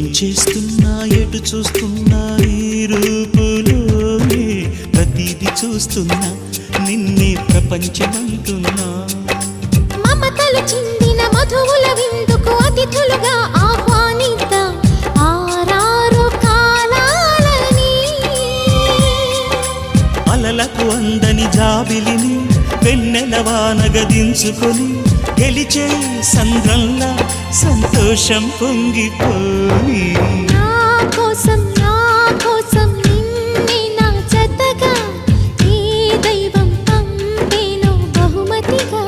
ఏం చేస్తున్నా ఎటు చూస్తున్నా ఈ రూపులోనే ప్రతిదీ చూస్తున్నా నిన్నే ప్రపంచమంటున్నా మమతలు చిందిన మధువుల విందుకు అతిథులుగా ఆహ్వానిద్దాం ఆరారు కాలాలని అలలకు అందని జాబిలిని వెన్నెల వానగదించుకొని గెలిచే సంద్రంలా సంతోషం పొంగిపోయి నా కోసం నిన్నే నా జతగా ఈ దైవం పంపేను బహుమతిగా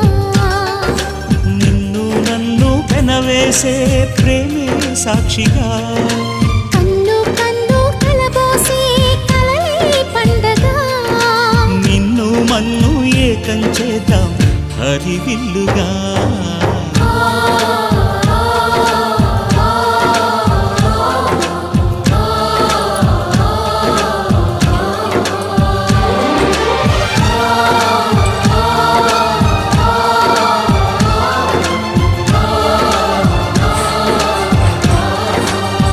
నిన్ను నన్ను పెనవేసే ప్రేమే సాక్షిగా కన్ను కన్ను కలబోసే కలలే పండగ నిన్ను మన్ను ఏకం చేద్దాం హరివిల్లుగా